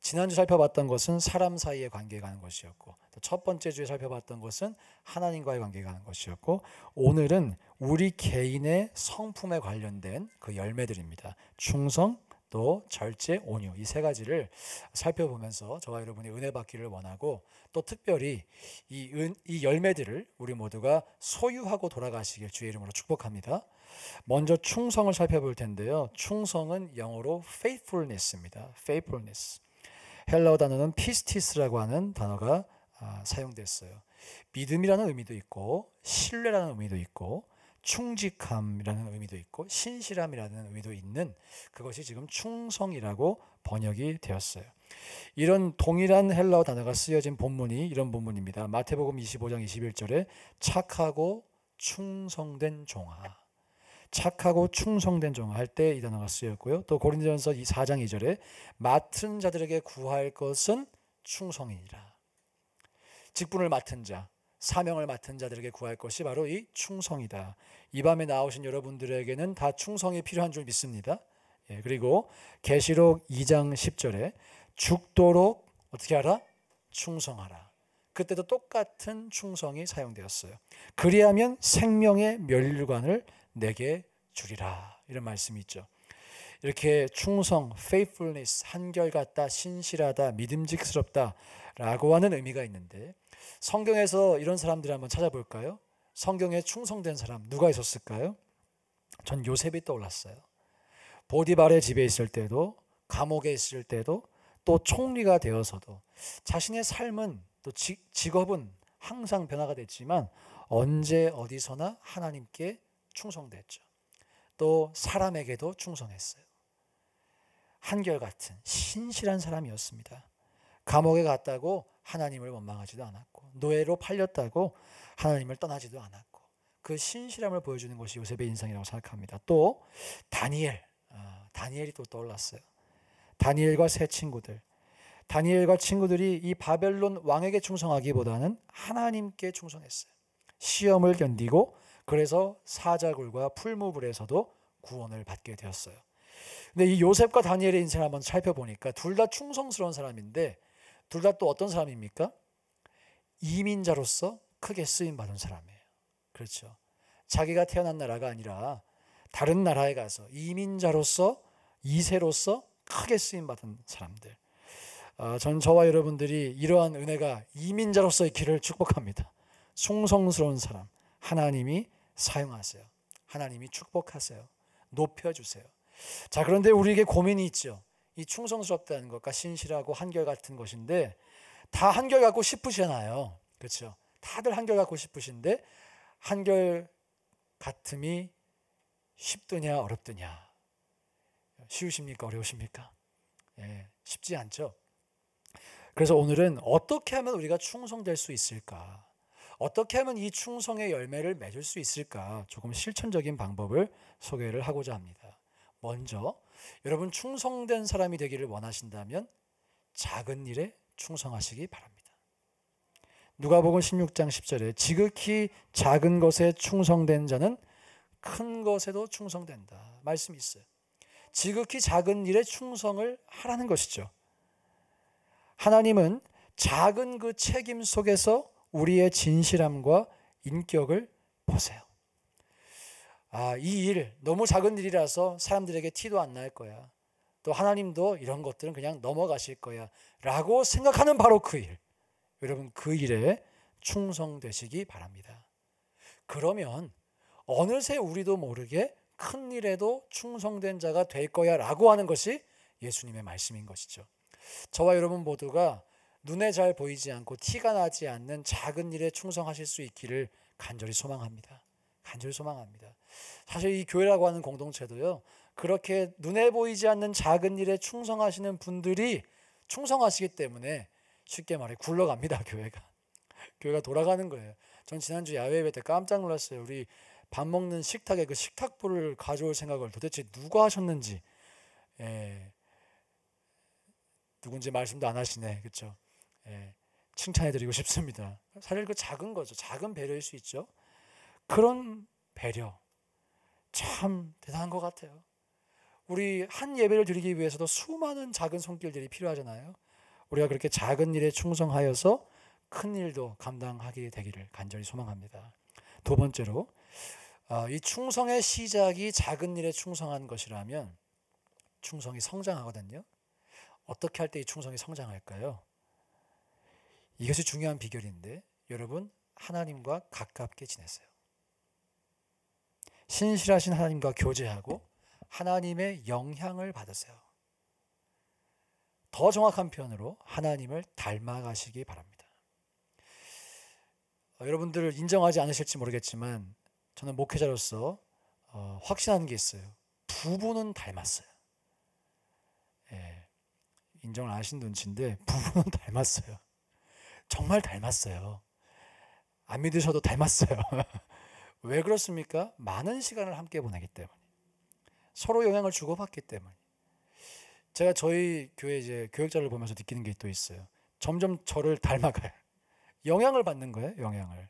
지난주 살펴봤던 것은 사람 사이의 관계에 관한 것이었고, 또 첫 번째 주에 살펴봤던 것은 하나님과의 관계에 관한 것이었고, 오늘은 우리 개인의 성품에 관련된 그 열매들입니다. 충성, 또 절제, 온유, 이 세 가지를 살펴보면서 저와 여러분이 은혜 받기를 원하고, 또 특별히 이 열매들을 우리 모두가 소유하고 돌아가시길 주의 이름으로 축복합니다. 먼저 충성을 살펴볼 텐데요. 충성은 영어로 faithfulness입니다. faithfulness. 헬라어 단어는 피스티스라고 하는 단어가 사용됐어요. 믿음이라는 의미도 있고, 신뢰라는 의미도 있고, 충직함이라는 의미도 있고, 신실함이라는 의미도 있는, 그것이 지금 충성이라고 번역이 되었어요. 이런 동일한 헬라어 단어가 쓰여진 본문이 이런 본문입니다. 마태복음 25장 21절에 착하고 충성된 종아, 착하고 충성된 종아 할 때 이 단어가 쓰였고요. 또 고린도전서 4장 2절에 맡은 자들에게 구할 것은 충성이니라. 직분을 맡은 자, 사명을 맡은 자들에게 구할 것이 바로 이 충성이다. 이 밤에 나오신 여러분들에게는 다 충성이 필요한 줄 믿습니다. 그리고 계시록 2장 10절에 죽도록 어떻게 하라? 충성하라. 그때도 똑같은 충성이 사용되었어요. 그리하면 생명의 멸류관을 내게 주리라. 이런 말씀이 있죠. 이렇게 충성, faithfulness, 한결같다, 신실하다, 믿음직스럽다 라고 하는 의미가 있는데, 성경에서 이런 사람들을 한번 찾아볼까요? 성경에 충성된 사람 누가 있었을까요? 전 요셉이 떠올랐어요. 보디발의 집에 있을 때도, 감옥에 있을 때도, 또 총리가 되어서도 자신의 삶은, 또 직업은 항상 변화가 됐지만 언제 어디서나 하나님께 충성됐죠. 또 사람에게도 충성했어요. 한결같은 신실한 사람이었습니다. 감옥에 갔다고 하나님을 원망하지도 않았고, 노예로 팔렸다고 하나님을 떠나지도 않았고, 그 신실함을 보여주는 것이 요셉의 인상이라고 생각합니다. 또 다니엘이 또 떠올랐어요. 다니엘과 세 친구들, 다니엘과 친구들이 이 바벨론 왕에게 충성하기보다는 하나님께 충성했어요. 시험을 견디고, 그래서 사자굴과 풀무불에서도 구원을 받게 되었어요. 근데 이 요셉과 다니엘의 인생을 한번 살펴보니까 둘 다 충성스러운 사람인데, 둘 다 또 어떤 사람입니까? 이민자로서 크게 쓰임받은 사람이에요. 그렇죠. 자기가 태어난 나라가 아니라 다른 나라에 가서 이민자로서, 2세로서 크게 쓰임받은 사람들. 전 저와 여러분들이 이러한 은혜가 이민자로서의 길을 축복합니다. 충성스러운 사람 하나님이 사용하세요. 하나님이 축복하세요. 높여주세요. 자, 그런데 우리에게 고민이 있죠. 이 충성스럽다는 것과 신실하고 한결같은 것인데, 다 한결같고 싶으시잖아요. 그렇죠? 다들 한결같고 싶으신데, 한결같음이 쉽드냐 어렵드냐? 쉬우십니까 어려우십니까? 쉽지 않죠. 그래서 오늘은 어떻게 하면 우리가 충성될 수 있을까? 어떻게 하면 이 충성의 열매를 맺을 수 있을까? 조금 실천적인 방법을 소개를 하고자 합니다. 먼저 여러분, 충성된 사람이 되기를 원하신다면 작은 일에 충성하시기 바랍니다. 누가복음 16장 10절에 지극히 작은 것에 충성된 자는 큰 것에도 충성된다 말씀이 있어요. 지극히 작은 일에 충성을 하라는 것이죠. 하나님은 작은 그 책임 속에서 우리의 진실함과 인격을 보세요. 이 일 너무 작은 일이라서 사람들에게 티도 안 날 거야. 또 하나님도 이런 것들은 그냥 넘어가실 거야 라고 생각하는 바로 그 일. 여러분, 그 일에 충성되시기 바랍니다. 그러면 어느새 우리도 모르게 큰 일에도 충성된 자가 될 거야 라고 하는 것이 예수님의 말씀인 것이죠. 저와 여러분 모두가 눈에 잘 보이지 않고 티가 나지 않는 작은 일에 충성하실 수 있기를 간절히 소망합니다. 간절히 소망합니다. 사실 이 교회라고 하는 공동체도요, 그렇게 눈에 보이지 않는 작은 일에 충성하시는 분들이 충성하시기 때문에 쉽게 말해 굴러갑니다. 교회가 돌아가는 거예요. 전 지난주 야외 예배 때 깜짝 놀랐어요. 우리 밥 먹는 식탁에 그 식탁불을 가져올 생각을 도대체 누가 하셨는지. 누군지 말씀도 안 하시네. 그렇죠? 칭찬해드리고 싶습니다. 사실 그 작은 거죠. 작은 배려일 수 있죠. 그런 배려 참 대단한 것 같아요. 우리 한 예배를 드리기 위해서도 수많은 작은 손길들이 필요하잖아요. 우리가 그렇게 작은 일에 충성하여서 큰 일도 감당하게 되기를 간절히 소망합니다. 두 번째로 이 충성의 시작이 작은 일에 충성한 것이라면 충성이 성장하거든요. 어떻게 할 때 이 충성이 성장할까요? 이것이 중요한 비결인데 여러분 하나님과 가깝게 지냈어요. 신실하신 하나님과 교제하고 하나님의 영향을 받으세요. 더 정확한 표현으로 하나님을 닮아가시기 바랍니다. 여러분들 인정하지 않으실지 모르겠지만 저는 목회자로서 확신하는 게 있어요. 부부는 닮았어요. 예, 인정을 안 하신 눈치인데 부부는 닮았어요. 정말 닮았어요. 안 믿으셔도 닮았어요. 왜 그렇습니까? 많은 시간을 함께 보내기 때문에, 서로 영향을 주고받기 때문에. 제가 저희 교회 이제 교육자를 보면서 느끼는 게 또 있어요. 점점 저를 닮아가요. 영향을 받는 거예요. 영향을.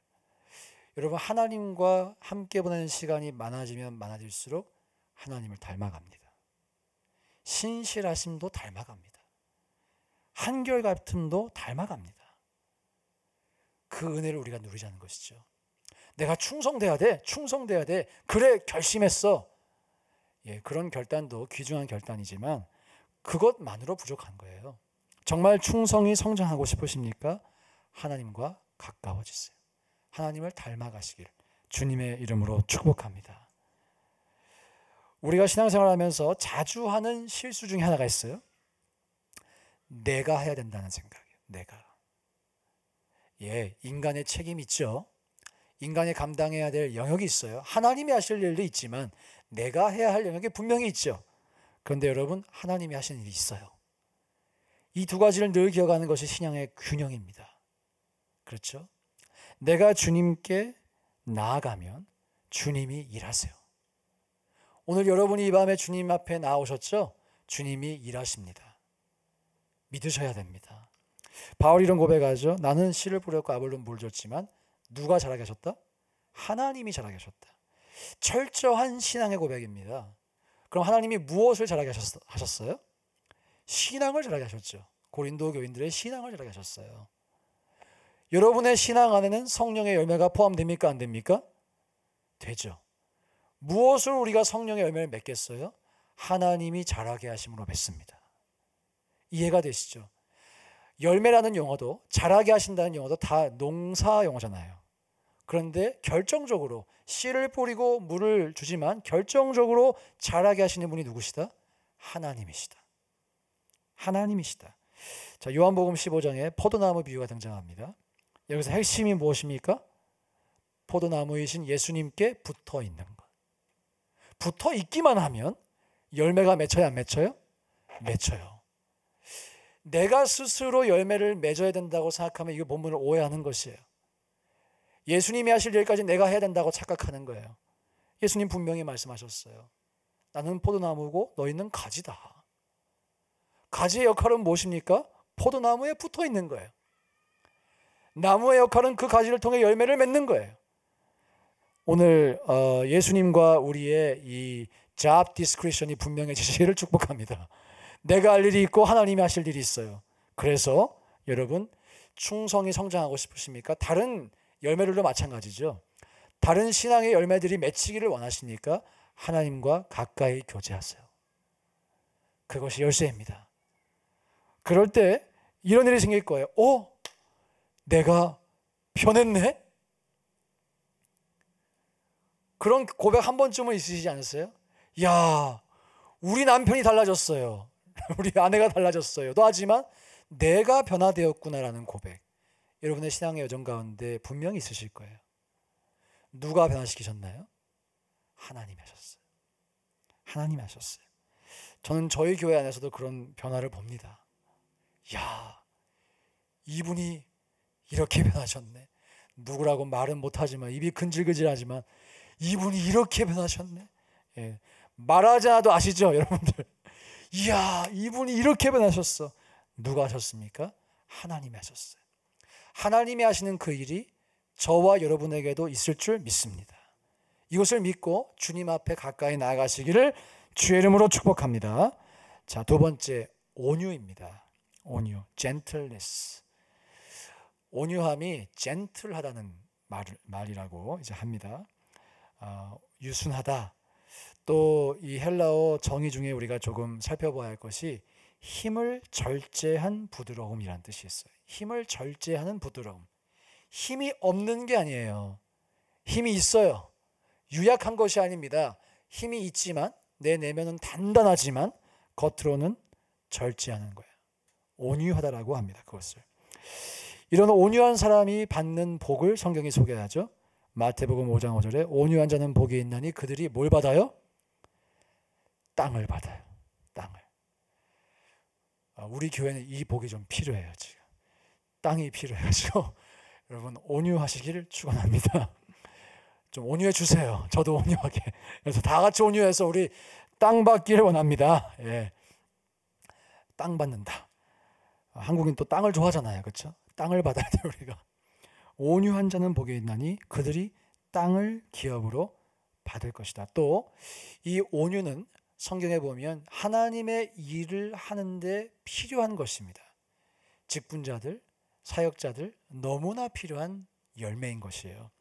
여러분 하나님과 함께 보내는 시간이 많아지면 많아질수록 하나님을 닮아갑니다. 신실하심도 닮아갑니다. 한결같음도 닮아갑니다. 그 은혜를 우리가 누리자는 것이죠. 내가 충성돼야 돼. 충성돼야 돼. 그래 결심했어. 예, 그런 결단도 귀중한 결단이지만 그것만으로 부족한 거예요. 정말 충성이 성장하고 싶으십니까? 하나님과 가까워지세요. 하나님을 닮아가시길 주님의 이름으로 축복합니다. 우리가 신앙생활을 하면서 자주 하는 실수 중에 하나가 있어요. 내가 해야 된다는 생각이에요. 내가. 예, 인간의 책임이 있죠. 인간이 감당해야 될 영역이 있어요. 하나님이 하실 일도 있지만 내가 해야 할 영역이 분명히 있죠. 그런데 여러분 하나님이 하시는 일이 있어요. 이 두 가지를 늘 기억하는 것이 신앙의 균형입니다. 그렇죠? 내가 주님께 나아가면 주님이 일하세요. 오늘 여러분이 이 밤에 주님 앞에 나오셨죠? 주님이 일하십니다. 믿으셔야 됩니다. 바울이 이런 고백하죠. 나는 씨를 뿌렸고 아볼론 물 줬지만 누가 자라게 하셨다? 하나님이 자라게 하셨다. 철저한 신앙의 고백입니다. 그럼 하나님이 무엇을 자라게 하셨어요? 신앙을 자라게 하셨죠. 고린도 교인들의 신앙을 자라게 하셨어요. 여러분의 신앙 안에는 성령의 열매가 포함됩니까? 안 됩니까? 되죠. 무엇을 우리가 성령의 열매를 맺겠어요? 하나님이 자라게 하심으로 맺습니다. 이해가 되시죠? 열매라는 용어도 자라게 하신다는 용어도 다 농사 용어잖아요. 그런데 결정적으로 씨를 뿌리고 물을 주지만 결정적으로 자라게 하시는 분이 누구시다? 하나님이시다. 하나님이시다. 자, 요한복음 15장에 포도나무 비유가 등장합니다. 여기서 핵심이 무엇입니까? 포도나무이신 예수님께 붙어 있는 것. 붙어 있기만 하면 열매가 맺혀요, 안 맺혀요? 맺혀요. 내가 스스로 열매를 맺어야 된다고 생각하면 이거 본문을 오해하는 것이에요. 예수님이 하실 일까지 내가 해야 된다고 착각하는 거예요. 예수님 분명히 말씀하셨어요. 나는 포도나무고 너희는 가지다. 가지의 역할은 무엇입니까? 포도나무에 붙어 있는 거예요. 나무의 역할은 그 가지를 통해 열매를 맺는 거예요. 오늘 예수님과 우리의 이 job description이 분명해지시기를 축복합니다. 내가 할 일이 있고 하나님이 하실 일이 있어요. 그래서 여러분 충성이 성장하고 싶으십니까? 다른 열매들도 마찬가지죠. 다른 신앙의 열매들이 맺히기를 원하시니까 하나님과 가까이 교제하세요. 그것이 열쇠입니다. 그럴 때 이런 일이 생길 거예요. 내가 변했네? 그런 고백 한 번쯤은 있으시지 않으세요? 야, 우리 남편이 달라졌어요. 우리 아내가 달라졌어요. 하지만 내가 변화되었구나라는 고백. 여러분의 신앙의 여정 가운데 분명히 있으실 거예요. 누가 변화시키셨나요? 하나님이 하셨어요. 하나님이 하셨어요. 저는 저희 교회 안에서도 그런 변화를 봅니다. 야, 이분이 이렇게 변하셨네. 누구라고 말은 못하지만 입이 근질근질하지만 이분이 이렇게 변하셨네. 예, 말하지 않아도 아시죠, 여러분들? 이야, 이분이 이렇게 변하셨어. 누가 하셨습니까? 하나님이 하셨어요. 하나님이 하시는 그 일이 저와 여러분에게도 있을 줄 믿습니다. 이것을 믿고 주님 앞에 가까이 나아가시기를 주의 이름으로 축복합니다. 자, 두 번째 온유입니다. 온유, gentleness. 온유함이 젠틀하다는 말이라고 이제 합니다. 유순하다. 또 이 헬라어 정의 중에 우리가 조금 살펴봐야 할 것이 힘을 절제한 부드러움이라는 뜻이 있어요. 힘을 절제하는 부드러움. 힘이 없는 게 아니에요. 힘이 있어요. 유약한 것이 아닙니다. 힘이 있지만 내 내면은 단단하지만 겉으로는 절제하는 거예요. 온유하다라고 합니다. 그것을. 이런 온유한 사람이 받는 복을 성경이 소개하죠. 마태복음 5장 5절에 온유한 자는 복이 있나니 그들이 뭘 받아요? 땅을 받아요. 땅을. 우리 교회는 이 복이 좀 필요해요. 지금 땅이 필요해가지고 여러분 온유하시기를 축원합니다. 좀 온유해 주세요. 저도 온유하게. 그래서 다 같이 온유해서 우리 땅 받기를 원합니다. 예. 땅 받는다. 한국인 또 땅을 좋아하잖아요. 그렇죠? 땅을 받아야 돼요. 우리가. 온유한 자는 복이 있나니 그들이 땅을 기업으로 받을 것이다. 또 이 온유는 성경에 보면 하나님의 일을 하는데 필요한 것입니다. 직분자들, 사역자들 너무나 필요한 열매인 것이에요.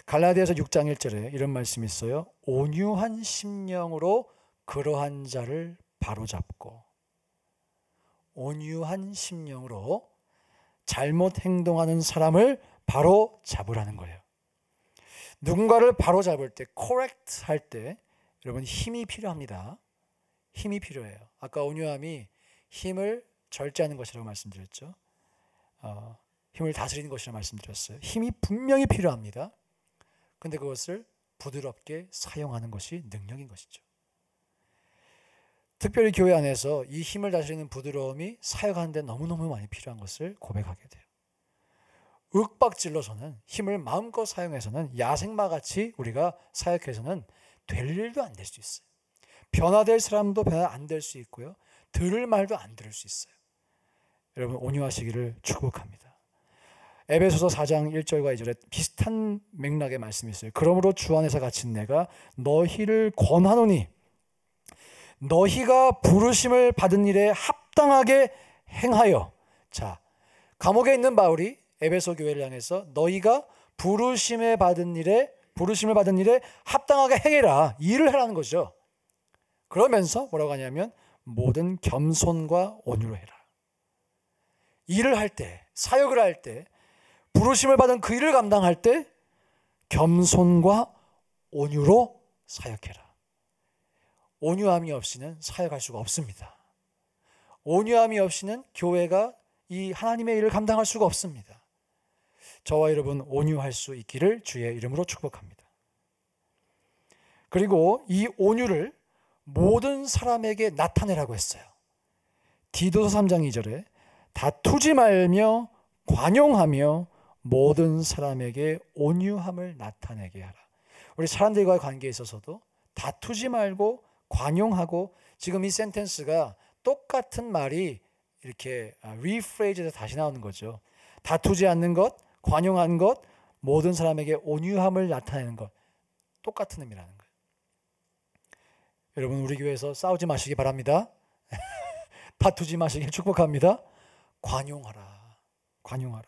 갈라디아서 6장 1절에 이런 말씀이 있어요. 온유한 심령으로 그러한 자를 바로잡고. 온유한 심령으로 잘못 행동하는 사람을 바로 잡으라는 거예요. 누군가를 바로 잡을 때, correct 할 때 여러분 힘이 필요합니다. 힘이 필요해요. 아까 온유함이 힘을 절제하는 것이라고 말씀드렸죠. 힘을 다스리는 것이라고 말씀드렸어요. 힘이 분명히 필요합니다. 근데 그것을 부드럽게 사용하는 것이 능력인 것이죠. 특별히 교회 안에서 이 힘을 다스리는 부드러움이 사역하는 데 너무너무 많이 필요한 것을 고백하게 돼요. 윽박질러서는 힘을 마음껏 사용해서는 야생마같이 우리가 사역해서는 될 일도 안 될 수 있어요. 변화될 사람도 변화 안 될 수 있고요. 들을 말도 안 들을 수 있어요. 여러분 온유하시기를 축복합니다. 에베소서 4장 1절과 2절에 비슷한 맥락의 말씀이 있어요. 그러므로 주 안에서 갇힌 내가 너희를 권하노니 너희가 부르심을 받은 일에 합당하게 행하여. 자, 감옥에 있는 바울이 에베소 교회를 향해서 너희가 부르심을 받은 일에 합당하게 행해라. 일을 하라는 거죠. 그러면서 뭐라고 하냐면 모든 겸손과 온유로 해라. 일을 할 때, 사역을 할 때, 부르심을 받은 그 일을 감당할 때 겸손과 온유로 사역해라. 온유함이 없이는 사역할 수가 없습니다. 온유함이 없이는 교회가 이 하나님의 일을 감당할 수가 없습니다. 저와 여러분 온유할 수 있기를 주의 이름으로 축복합니다. 그리고 이 온유를 모든 사람에게 나타내라고 했어요. 디도서 3장 2절에 다투지 말며 관용하며 모든 사람에게 온유함을 나타내게 하라. 우리 사람들과의 관계에 있어서도 다투지 말고 관용하고, 지금 이 센텐스가 똑같은 말이 이렇게 리프레이즈에서 다시 나오는 거죠. 다투지 않는 것, 관용하는 것, 모든 사람에게 온유함을 나타내는 것, 똑같은 의미라는 거예요. 여러분 우리 교회에서 싸우지 마시기 바랍니다. 다투지 마시길 축복합니다. 관용하라. 관용하라.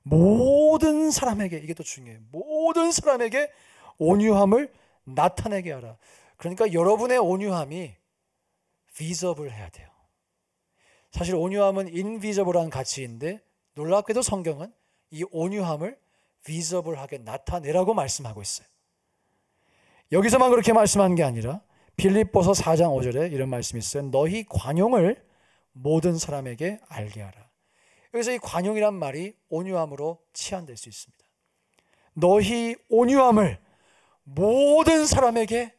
모든 사람에게, 이게 또 중요해요. 모든 사람에게 온유함을 나타내게 하라. 그러니까 여러분의 온유함이 visible 해야 돼요. 사실 온유함은 invisible한 가치인데 놀랍게도 성경은 이 온유함을 visible하게 나타내라고 말씀하고 있어요. 여기서만 그렇게 말씀한 게 아니라 빌립보서 4장 5절에 이런 말씀이 있어요. 너희 관용을 모든 사람에게 알게 하라. 여기서 이 관용이란 말이 온유함으로 치환될 수 있습니다. 너희 온유함을 모든 사람에게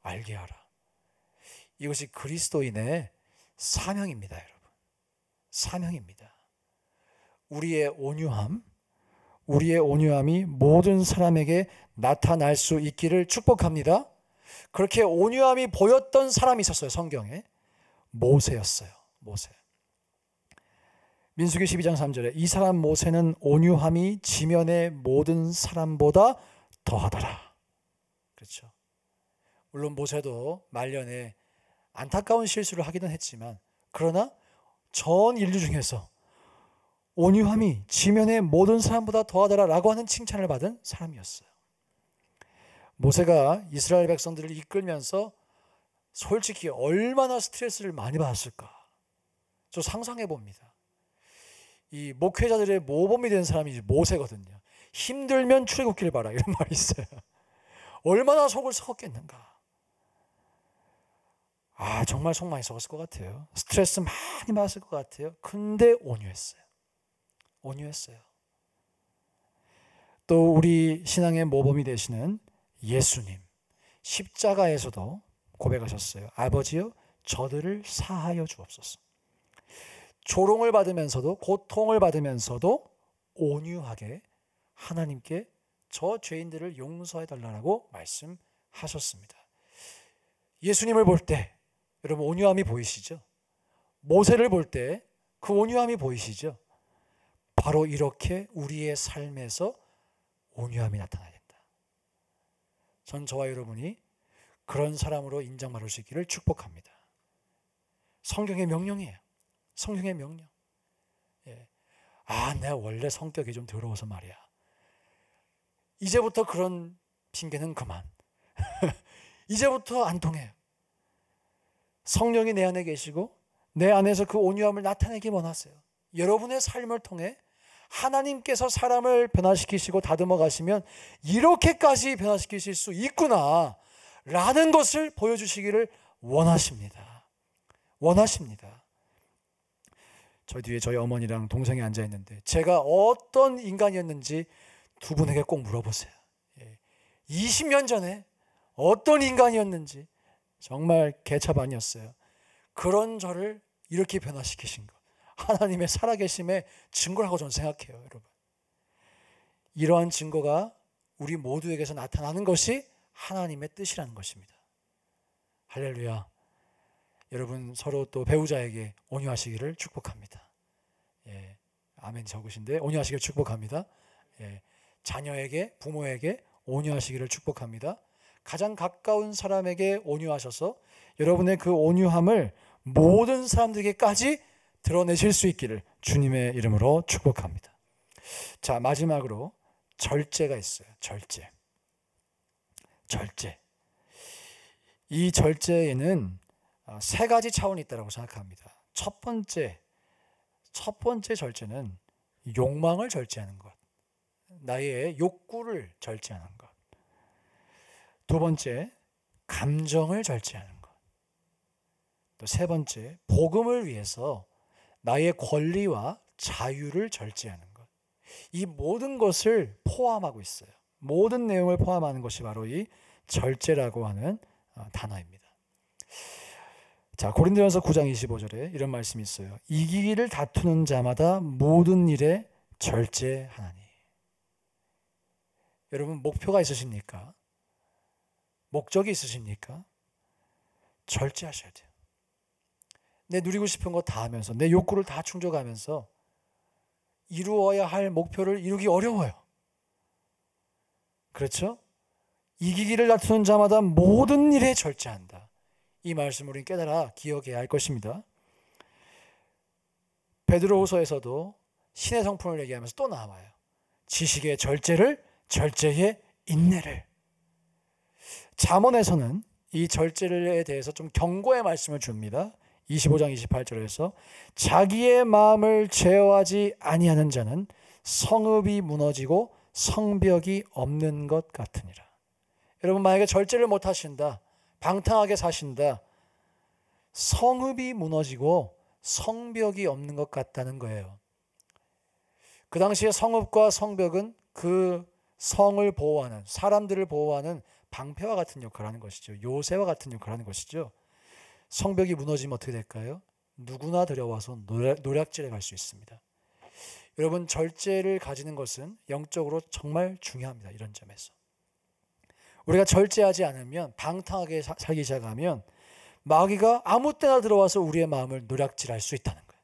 알게 하라. 이것이 그리스도인의 사명입니다, 여러분. 사명입니다. 우리의 온유함이 모든 사람에게 나타날 수 있기를 축복합니다. 그렇게 온유함이 보였던 사람이 있었어요. 성경에 모세였어요. 모세. 민수기 12장 3절에 이 사람 모세는 온유함이 지면의 모든 사람보다 더하더라. 그렇죠. 물론 모세도 말년에 안타까운 실수를 하기는 했지만, 그러나 전 인류 중에서 온유함이 지면의 모든 사람보다 더하더라라고 하는 칭찬을 받은 사람이었어요. 모세가 이스라엘 백성들을 이끌면서 솔직히 얼마나 스트레스를 많이 받았을까? 저 상상해 봅니다. 이 목회자들의 모범이 된 사람이 모세거든요. 힘들면 출애굽기를 봐라 이런 말이 있어요. 얼마나 속을 썩었겠는가. 정말 속 많이 썩었을 것 같아요. 스트레스 많이 받았을 것 같아요. 근데 온유했어요. 온유했어요. 또 우리 신앙의 모범이 되시는 예수님, 십자가에서도 고백하셨어요. 아버지여, 저들을 사하여 주옵소서. 조롱을 받으면서도, 고통을 받으면서도 온유하게 하나님께 저 죄인들을 용서해 달라고 말씀하셨습니다. 예수님을 볼 때 여러분 온유함이 보이시죠? 모세를 볼 때 그 온유함이 보이시죠? 바로 이렇게 우리의 삶에서 온유함이 나타나야 된다. 전 저와 여러분이 그런 사람으로 인정받을 수 있기를 축복합니다. 성경의 명령이에요. 성경의 명령. 내가 원래 성격이 좀 더러워서 말이야. 이제부터 그런 핑계는 그만. 이제부터 안 통해요. 성령이 내 안에 계시고 내 안에서 그 온유함을 나타내기 원하세요. 여러분의 삶을 통해 하나님께서 사람을 변화시키시고 다듬어 가시면 이렇게까지 변화시키실 수 있구나 라는 것을 보여주시기를 원하십니다. 원하십니다. 저 뒤에 저희 어머니랑 동생이 앉아 있는데 제가 어떤 인간이었는지 두 분에게 꼭 물어보세요. 20년 전에 어떤 인간이었는지 정말 개차반이었어요. 그런 저를 이렇게 변화시키신 것, 하나님의 살아계심의 증거라고 저는 생각해요. 여러분, 이러한 증거가 우리 모두에게서 나타나는 것이 하나님의 뜻이라는 것입니다. 할렐루야. 여러분 서로 또 배우자에게 온유하시기를 축복합니다. 아멘 적으신데 온유하시기를 축복합니다. 자녀에게, 부모에게 온유하시기를 축복합니다. 가장 가까운 사람에게 온유하셔서 여러분의 그 온유함을 모든 사람들에게까지 드러내실 수 있기를 주님의 이름으로 축복합니다. 자, 마지막으로 절제가 있어요. 절제. 이 절제에는 세 가지 차원이 있다고 생각합니다. 첫 번째 절제는 욕망을 절제하는 것. 나의 욕구를 절제하는 것. 두 번째, 감정을 절제하는 것. 또 세 번째, 복음을 위해서 나의 권리와 자유를 절제하는 것. 이 모든 것을 포함하고 있어요. 모든 내용을 포함하는 것이 바로 이 절제라고 하는 단어입니다. 자, 고린도전서 9장 25절에 이런 말씀이 있어요. 이기기를 다투는 자마다 모든 일에 절제하나니. 여러분 목표가 있으십니까? 목적이 있으십니까? 절제하셔야 돼요. 내 누리고 싶은 거 다 하면서 내 욕구를 다 충족하면서 이루어야 할 목표를 이루기 어려워요. 그렇죠? 이기기를 다투는 자마다 모든 일에 절제한다. 이 말씀을 우리는 깨달아 기억해야 할 것입니다. 베드로후서에서도 신의 성품을 얘기하면서 또 나와요. 지식의 절제를, 절제의 인내를. 잠언에서는 이 절제에 대해서 좀 경고의 말씀을 줍니다. 25장 28절에서 자기의 마음을 제어하지 아니하는 자는 성읍이 무너지고 성벽이 없는 것 같으니라. 여러분 만약에 절제를 못 하신다, 방탕하게 사신다, 성읍이 무너지고 성벽이 없는 것 같다는 거예요. 그 당시에 성읍과 성벽은 그 성을 보호하는, 사람들을 보호하는 방패와 같은 역할을 하는 것이죠. 요새와 같은 역할을 하는 것이죠. 성벽이 무너지면 어떻게 될까요? 누구나 들여와서 노략질해 갈 수 있습니다. 여러분 절제를 가지는 것은 영적으로 정말 중요합니다. 이런 점에서 우리가 절제하지 않으면, 방탕하게 살기 시작하면 마귀가 아무 때나 들어와서 우리의 마음을 노략질할 수 있다는 거예요.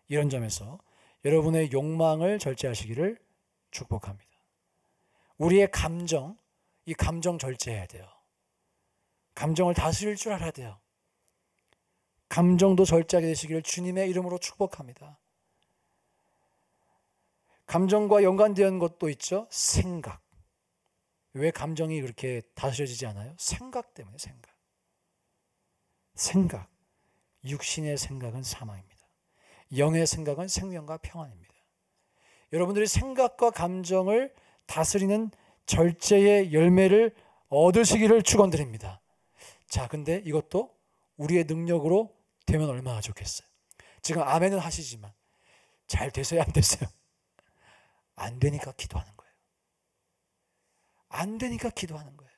이런 점에서 여러분의 욕망을 절제하시기를 축복합니다. 우리의 감정, 이 감정 절제해야 돼요. 감정을 다스릴 줄 알아야 돼요. 감정도 절제하게 되시기를 주님의 이름으로 축복합니다. 감정과 연관되는 것도 있죠. 생각. 왜 감정이 그렇게 다스려지지 않아요? 생각 때문에. 생각. 육신의 생각은 사망입니다. 영의 생각은 생명과 평안입니다. 여러분들이 생각과 감정을 다스리는 절제의 열매를 얻으시기를 축원드립니다. 자, 근데 이것도 우리의 능력으로 되면 얼마나 좋겠어요. 지금 아멘은 하시지만 잘 되세요, 안 되세요? 안 되니까 기도하는 거예요. 안 되니까 기도하는 거예요.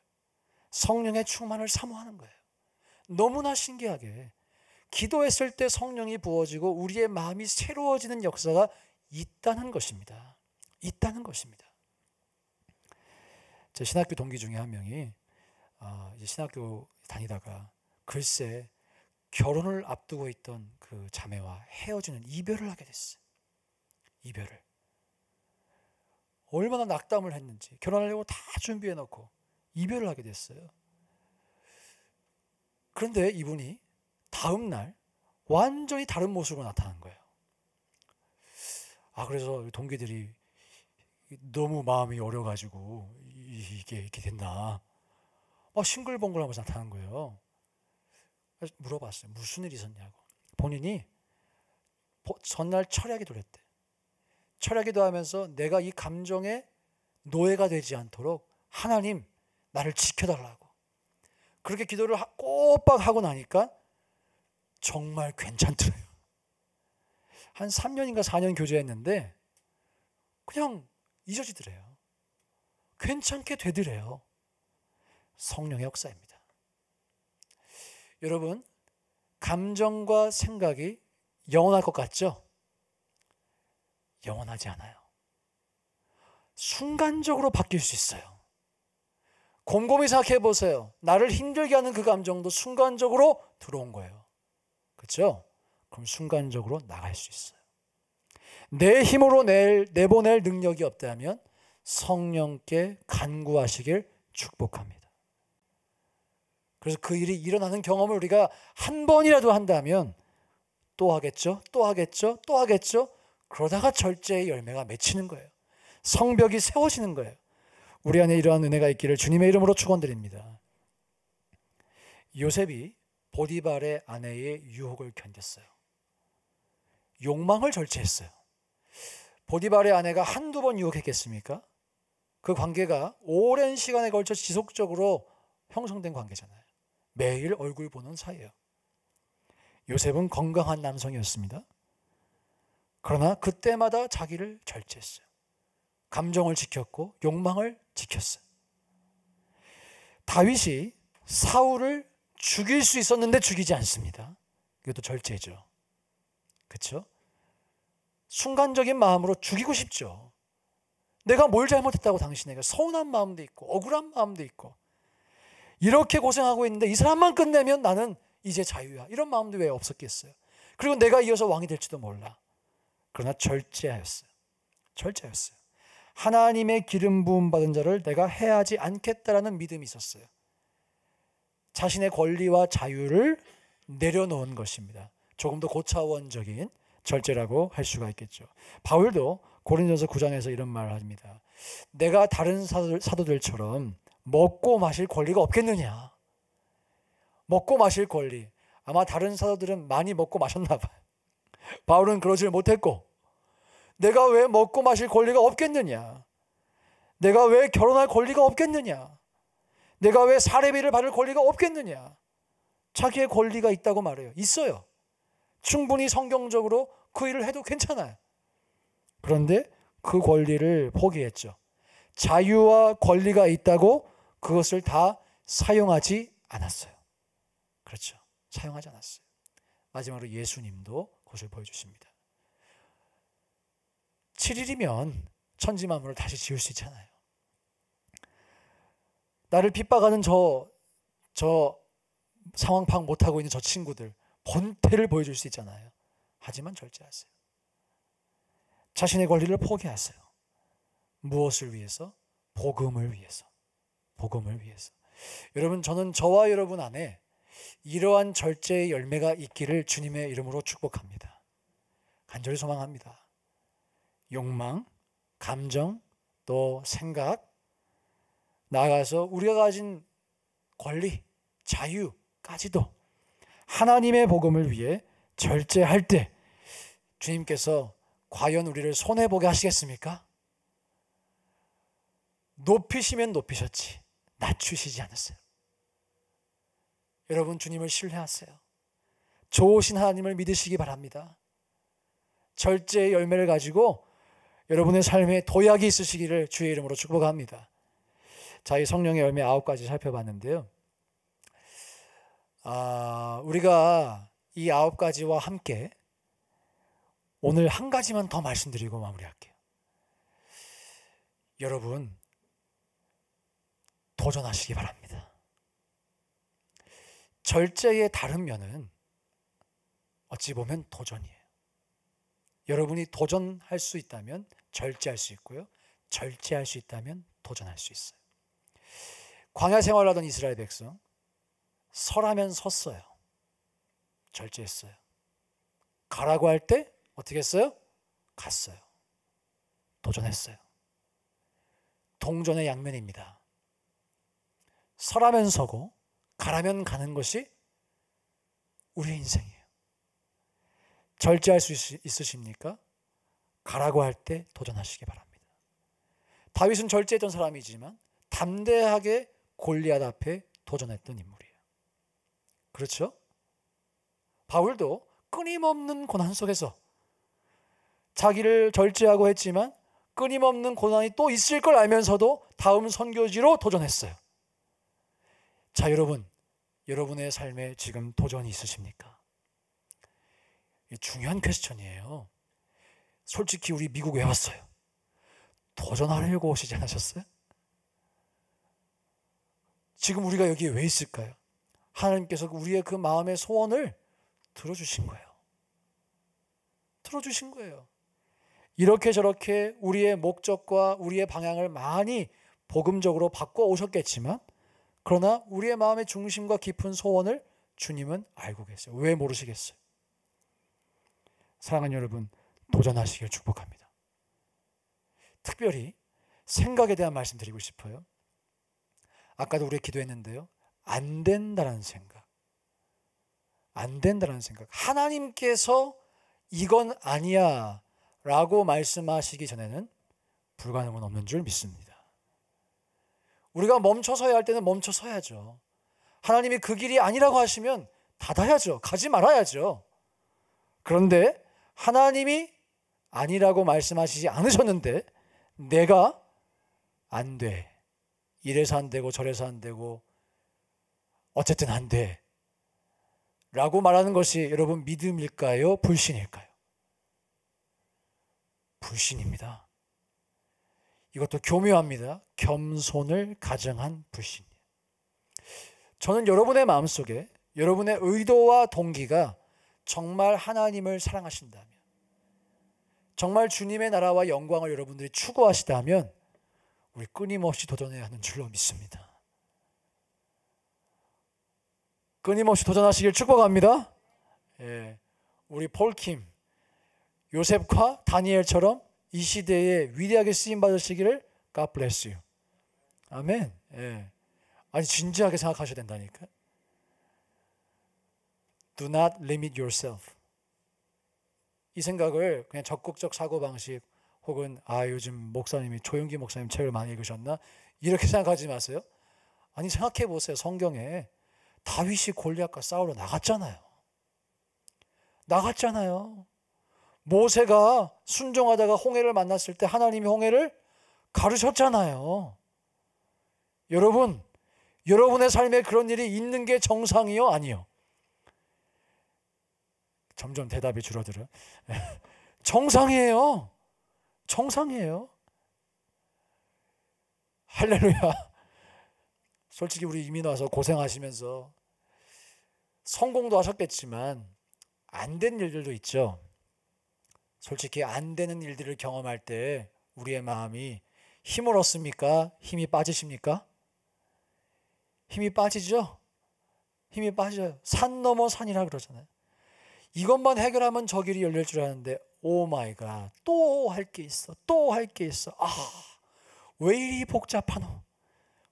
성령의 충만을 사모하는 거예요. 너무나 신기하게 기도했을 때 성령이 부어지고 우리의 마음이 새로워지는 역사가 있다는 것입니다. 있다는 것입니다. 제 신학교 동기 중에 한 명이 이제 신학교 다니다가 글쎄 결혼을 앞두고 있던 그 자매와 헤어지는 이별을 하게 됐어요. 이별을. 얼마나 낙담을 했는지 결혼하려고 다 준비해 놓고 이별을 하게 됐어요. 그런데 이분이 다음 날 완전히 다른 모습으로 나타난 거예요. 그래서 동기들이 너무 마음이 어려가지고 이게 이렇게 됐나 싱글벙글하면서 나타난 거예요. 그래서 물어봤어요. 무슨 일이 있었냐고. 본인이 전날 철야기 돌렸대. 철야기도 하면서 내가 이 감정에 노예가 되지 않도록 하나님 나를 지켜달라고 그렇게 기도를 꼬박 하고 나니까 정말 괜찮더래요. 한 3년인가 4년 교제했는데 그냥 잊어지더래요. 괜찮게 되더래요. 성령의 역사입니다. 여러분, 감정과 생각이 영원할 것 같죠? 영원하지 않아요. 순간적으로 바뀔 수 있어요. 곰곰이 생각해 보세요. 나를 힘들게 하는 그 감정도 순간적으로 들어온 거예요. 그렇죠? 그럼 순간적으로 나갈 수 있어요. 내 힘으로 내보낼 능력이 없다면 성령께 간구하시길 축복합니다. 그래서 그 일이 일어나는 경험을 우리가 한 번이라도 한다면 또 하겠죠? 또 하겠죠? 또 하겠죠? 그러다가 절제의 열매가 맺히는 거예요. 성벽이 세워지는 거예요. 우리 안에 이러한 은혜가 있기를 주님의 이름으로 축원드립니다. 요셉이 보디발의 아내의 유혹을 견뎠어요. 욕망을 절제했어요. 보디발의 아내가 한두 번 유혹했겠습니까? 그 관계가 오랜 시간에 걸쳐 지속적으로 형성된 관계잖아요. 매일 얼굴 보는 사이예요. 요셉은 건강한 남성이었습니다. 그러나 그때마다 자기를 절제했어요. 감정을 지켰고 욕망을 지켰어요. 다윗이 사울을 죽일 수 있었는데 죽이지 않습니다. 이것도 절제죠. 그렇죠? 순간적인 마음으로 죽이고 싶죠. 내가 뭘 잘못했다고 당신에게 서운한 마음도 있고 억울한 마음도 있고 이렇게 고생하고 있는데 이 사람만 끝내면 나는 이제 자유야. 이런 마음도 왜 없었겠어요. 그리고 내가 이어서 왕이 될지도 몰라. 그러나 절제하였어요. 절제하였어요. 하나님의 기름 부음 받은 자를 내가 해하지 않겠다라는 믿음이 있었어요. 자신의 권리와 자유를 내려놓은 것입니다. 조금 더 고차원적인 절제라고 할 수가 있겠죠. 바울도 고린도전서 9장에서 이런 말을 합니다. 내가 다른 사도들처럼 먹고 마실 권리가 없겠느냐. 먹고 마실 권리. 아마 다른 사도들은 많이 먹고 마셨나 봐요. 바울은 그러질 못했고 내가 왜 먹고 마실 권리가 없겠느냐. 내가 왜 결혼할 권리가 없겠느냐. 내가 왜 사례비를 받을 권리가 없겠느냐. 자기의 권리가 있다고 말해요. 있어요. 충분히 성경적으로 그 일을 해도 괜찮아요. 그런데 그 권리를 포기했죠. 자유와 권리가 있다고 그것을 다 사용하지 않았어요. 그렇죠. 사용하지 않았어요. 마지막으로 예수님도 그것을 보여주십니다. 7일이면 천지만물을 다시 지을 수 있잖아요. 나를 핍박하는 저 상황 파악 못하고 있는 저 친구들 본태를 보여줄 수 있잖아요. 하지만 절제하세요. 자신의 권리를 포기하세요. 무엇을 위해서? 복음을 위해서. 복음을 위해서. 여러분, 저는 저와 여러분 안에 이러한 절제의 열매가 있기를 주님의 이름으로 축복합니다. 간절히 소망합니다. 욕망, 감정, 또 생각, 나아가서 우리가 가진 권리, 자유까지도 하나님의 복음을 위해 절제할 때 주님께서 과연 우리를 손해보게 하시겠습니까? 높이시면 높이셨지 낮추시지 않았어요. 여러분, 주님을 신뢰하세요. 좋으신 하나님을 믿으시기 바랍니다. 절제의 열매를 가지고 여러분의 삶에 도약이 있으시기를 주의 이름으로 축복합니다. 자, 이 성령의 열매 9가지 살펴봤는데요. 우리가 이 9가지와 함께 오늘 한 가지만 더 말씀드리고 마무리할게요. 여러분, 도전하시기 바랍니다. 절제의 다른 면은 어찌 보면 도전이에요. 여러분이 도전할 수 있다면 절제할 수 있고요. 절제할 수 있다면 도전할 수 있어요. 광야 생활하던 이스라엘 백성, 서라면 섰어요. 절제했어요. 가라고 할 때 어떻게 했어요? 갔어요. 도전했어요. 동전의 양면입니다. 서라면 서고 가라면 가는 것이 우리의 인생이에요. 절제할 수 있으십니까? 가라고 할 때 도전하시기 바랍니다. 다윗은 절제했던 사람이지만 담대하게 골리앗 앞에 도전했던 인물이에요. 그렇죠? 바울도 끊임없는 고난 속에서 자기를 절제하고 했지만 끊임없는 고난이 또 있을 걸 알면서도 다음 선교지로 도전했어요. 자, 여러분, 여러분의 삶에 지금 도전이 있으십니까? 중요한 퀘스천이에요. 솔직히 우리 미국 왜 왔어요? 도전하려고 오시지 않으셨어요? 지금 우리가 여기에 왜 있을까요? 하나님께서 우리의 그 마음의 소원을 들어주신 거예요. 들어주신 거예요. 이렇게 저렇게 우리의 목적과 우리의 방향을 많이 복음적으로 바꿔 오셨겠지만, 그러나 우리의 마음의 중심과 깊은 소원을 주님은 알고 계세요. 왜 모르시겠어요? 사랑하는 여러분, 도전하시길 축복합니다. 특별히 생각에 대한 말씀 드리고 싶어요. 아까도 우리 기도했는데요. 안 된다는 생각. 안 된다는 생각. 하나님께서 이건 아니야 라고 말씀하시기 전에는 불가능은 없는 줄 믿습니다. 우리가 멈춰서야 할 때는 멈춰서야죠. 하나님이 그 길이 아니라고 하시면 닫아야죠. 가지 말아야죠. 그런데 하나님이 아니라고 말씀하시지 않으셨는데 내가 안 돼. 이래서 안 되고 저래서 안 되고 어쨌든 안 돼. 라고 말하는 것이 여러분 믿음일까요? 불신일까요? 불신입니다. 이것도 교묘합니다. 겸손을 가정한 불신이에요. 저는 여러분의 마음속에 여러분의 의도와 동기가 정말 하나님을 사랑하신다면, 정말 주님의 나라와 영광을 여러분들이 추구하시다면 우리 끊임없이 도전해야 하는 줄로 믿습니다. 끊임없이 도전하시길 축복합니다. 예, 우리 폴킴, 요셉과 다니엘처럼 이 시대에 위대하게 쓰임 받으시기를 God bless you. 아멘. 예. 아니 진지하게 생각하셔야 된다니까. Do not limit yourself. 이 생각을 그냥 적극적 사고방식 혹은 요즘 목사님이 조용기 목사님 책을 많이 읽으셨나? 이렇게 생각하지 마세요. 아니 생각해 보세요. 성경에 다윗이 골리앗과 싸우러 나갔잖아요. 나갔잖아요. 모세가 순종하다가 홍해를 만났을 때 하나님이 홍해를 가르쳤잖아요. 여러분, 여러분의 삶에 그런 일이 있는 게 정상이요? 아니요? 점점 대답이 줄어들어요. 정상이에요. 정상이에요. 할렐루야. 솔직히 우리 이민 와서 고생하시면서 성공도 하셨겠지만 안 된 일들도 있죠. 솔직히 안 되는 일들을 경험할 때 우리의 마음이 힘을 얻습니까? 힘이 빠지십니까? 힘이 빠지죠? 힘이 빠져요. 산 넘어 산이라 그러잖아요. 이것만 해결하면 저 길이 열릴 줄 아는데 오 마이 갓, 또 할 게 있어, 또 할 게 있어. 왜 이리 복잡하노?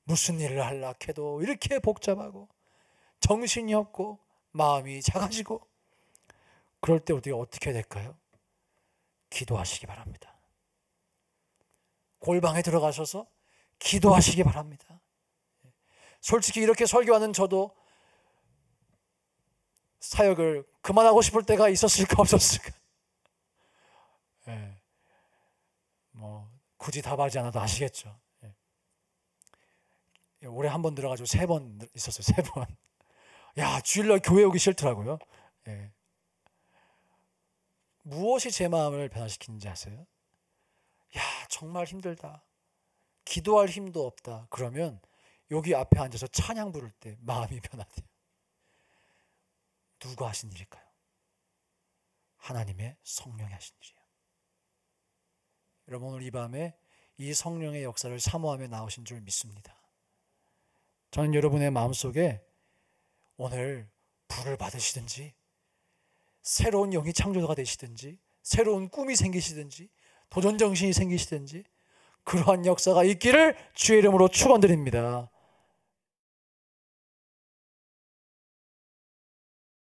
무슨 일을 하려 해도 이렇게 복잡하고 정신이 없고 마음이 작아지고. 그럴 때 우리가 어떻게 해야 될까요? 기도하시기 바랍니다. 골방에 들어가셔서 기도하시기 바랍니다. 솔직히 이렇게 설교하는 저도 사역을 그만하고 싶을 때가 있었을까 없었을까. 굳이 답하지 않아도 아시겠죠. 올해 한 번 들어가지고 3번 있었어요. 3번. 야, 주일날 교회 오기 싫더라고요. 무엇이 제 마음을 변화시키는지 아세요? 야, 정말 힘들다. 기도할 힘도 없다. 그러면 여기 앞에 앉아서 찬양 부를 때 마음이 변화돼요. 누가 하신 일일까요? 하나님의 성령이 하신 일이에요. 여러분, 오늘 이 밤에 이 성령의 역사를 사모하며 나오신 줄 믿습니다. 저는 여러분의 마음속에 오늘 불을 받으시든지 새로운 영이 창조가 되시든지 새로운 꿈이 생기시든지 도전정신이 생기시든지 그러한 역사가 있기를 주의 이름으로 축원드립니다.